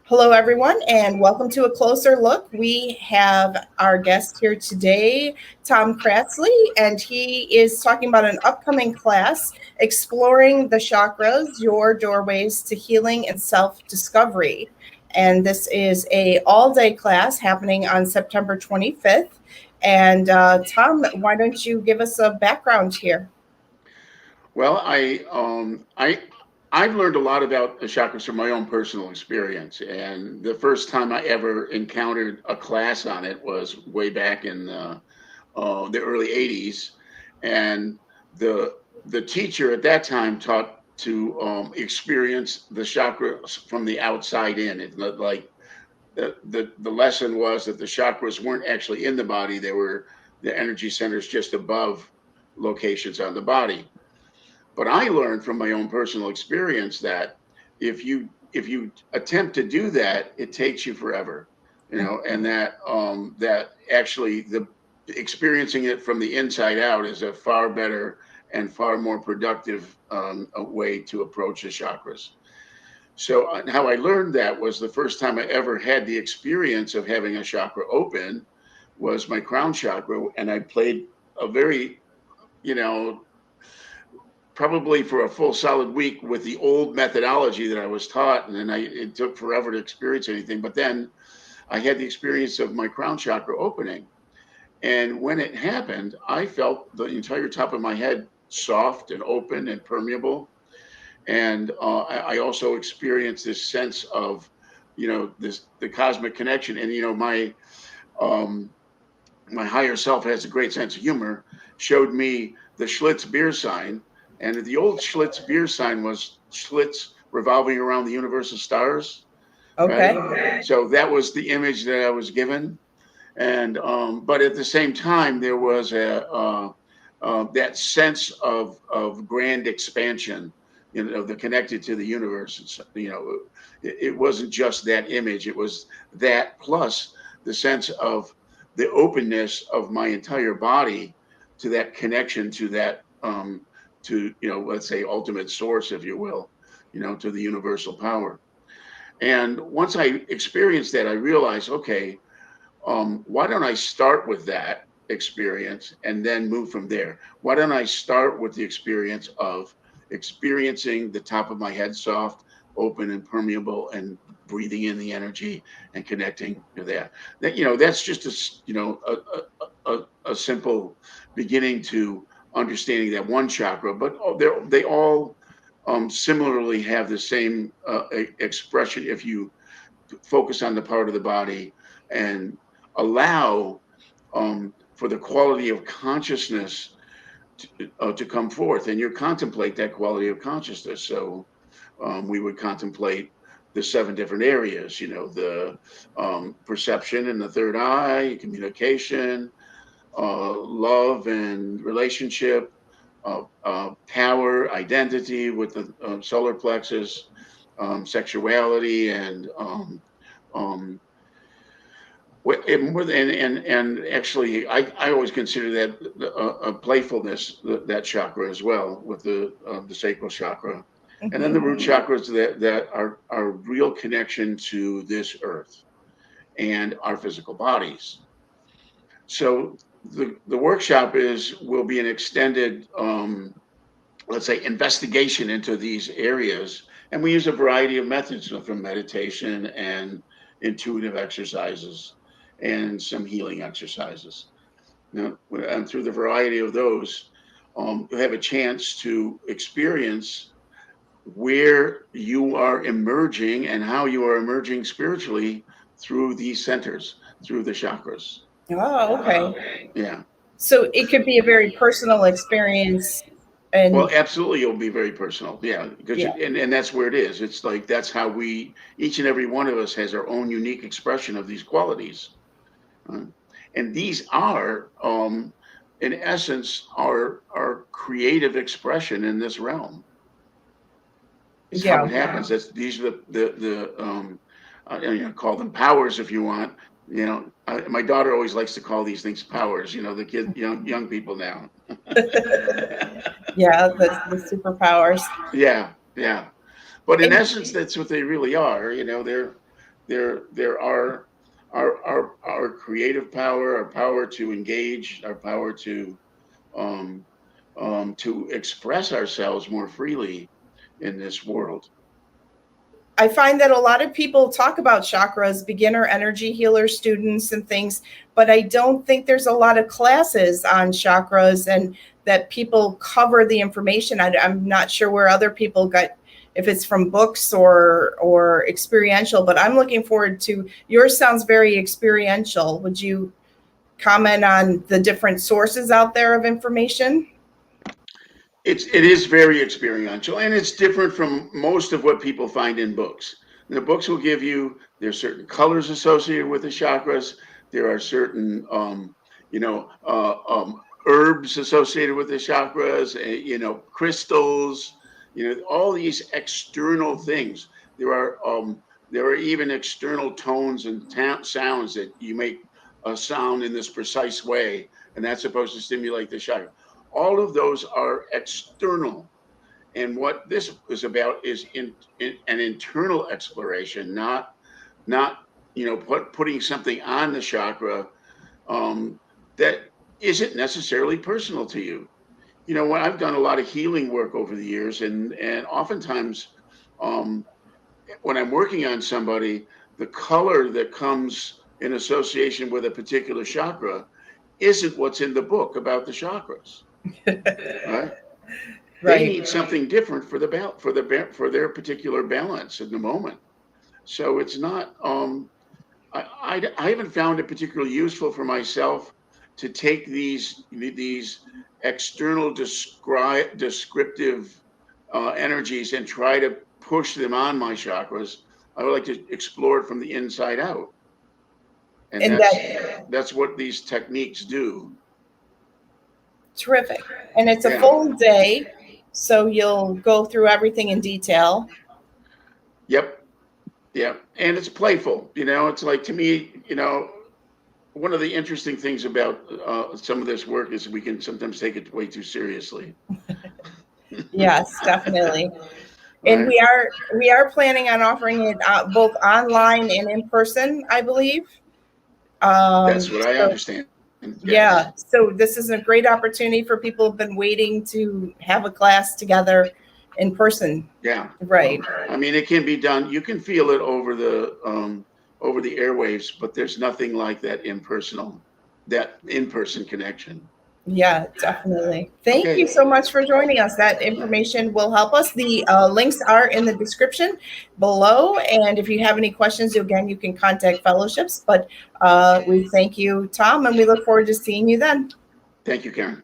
Hello, everyone, and welcome to A Closer Look. We have our guest here today, Tom Cratsley, and he is talking about an upcoming class, Exploring the Chakras, Your Doorways to Healing and Self-Discovery. And this is a all-day class happening on September 25th. And Tom, why don't you give us a background here? Well, I've learned a lot about the chakras from my own personal experience, and the first time I ever encountered a class on it was way back in the early '80s, and the the teacher at that time taught to experience the chakras from the outside in. Like the lesson was that the chakras weren't actually in the body; they were the energy centers just above locations on the body. But I learned from my own personal experience that if you attempt to do that, it takes you forever, and that actually the experiencing it from the inside out is a far better and far more productive a way to approach the chakras. So how I learned that was the first time I ever had the experience of having a chakra open was my crown chakra, and I played a very you know probably for a full solid week with the old methodology that I was taught, and then it took forever to experience anything. But then I had the experience of my crown chakra opening, and when it happened, I felt the entire top of my head soft and open and permeable, and I also experienced this sense of, this the cosmic connection, and um, my higher self has a great sense of humor, showed me the Schlitz beer sign. And the old Schlitz beer sign was Schlitz revolving around the universe of stars, right? Okay. Okay. So that was the image that I was given. And but at the same time, there was that sense of grand expansion, the connected to the universe. It wasn't just that image; it was that plus the sense of the openness of my entire body to that connection to that to let's say ultimate source, if you will, to the universal power. And once I experienced that, I realized, okay, why don't I start with that experience and then move from there? Why don't I start with the experience of experiencing the top of my head soft, open, and permeable, and breathing in the energy and connecting to that? That's just a simple beginning to understanding that one chakra, but they all similarly have the same expression if you focus on the part of the body and allow for the quality of consciousness to come forth, and you contemplate that quality of consciousness. So we would contemplate the seven different areas, the perception and the third eye, communication, love and relationship, power, identity with the solar plexus, sexuality, and um, and actually, I always consider that a playfulness, that chakra as well, with the sacral chakra, and then the root Mhm. chakras that are real connection to this earth and our physical bodies. So the workshop is will be an extended, let's say, investigation into these areas, and we use a variety of methods, from meditation and intuitive exercises and some healing exercises. And through the variety of those, you have a chance to experience where you are emerging and how you are emerging spiritually through these centers, through the chakras. Oh, okay. Yeah. So it could be a very personal experience, Well, and absolutely, it'll be very personal. Yeah, because yeah, and that's where it is. It's like that's how we each and every one of us has our own unique expression of these qualities, uh, and these are, in essence, our creative expression in this realm. It's how yeah, it happens. These are call them powers if you want. My daughter always likes to call these things powers. The kid, young people now. yeah. The superpowers. Yeah, yeah. But in And essence, that's what they really are. They're There are our creative power, our power to engage, our power um, to express ourselves more freely in this world. I find that a lot of people talk about chakras, beginner energy healer students and things, but I don't think there's a lot of classes on chakras and that people cover the information. I'm not sure where other people got, if it's from books or experiential, but I'm looking forward to, yours sounds very experiential. Would you comment on the different sources out there of information? It is very experiential, and it's different from most of what people find in books. The books will give you, there's certain colors associated with the chakras. There are certain herbs associated with the chakras. Crystals. All these external things. There are even external tones and sounds that you make a sound in this precise way, and that's supposed to stimulate the chakra. All of those are external. And what this is about is an internal exploration, not putting something on the chakra that isn't necessarily personal to you. When I've done a lot of healing work over the years, and oftentimes when I'm working on somebody, the color that comes in association with a particular chakra isn't what's in the book about the chakras. Right? They need something different for their particular balance in the moment. So it's not. I haven't found it particularly useful for myself to take these external descriptive energies and try to push them on my chakras. I would like to explore it from the inside out, and that's what these techniques do. Terrific. And it's a full day, so you'll go through everything in detail. Yep. And it's playful. It's like, to me, one of the interesting things about some of this work is we can sometimes take it way too seriously. Yes, definitely. And we are planning on offering it both online and in person, I believe. That's what I understand. Yeah. So this is a great opportunity for people who've been waiting to have a class together in person. Yeah. Right. I mean, it can be done. You can feel it over the airwaves, but there's nothing like that in-person connection. Yeah, definitely. Thank you so much for joining us. That information will help us. The links are in the description below. And if you have any questions, again, you can contact Fellowships. But we thank you, Tom, and we look forward to seeing you then. Thank you, Karen.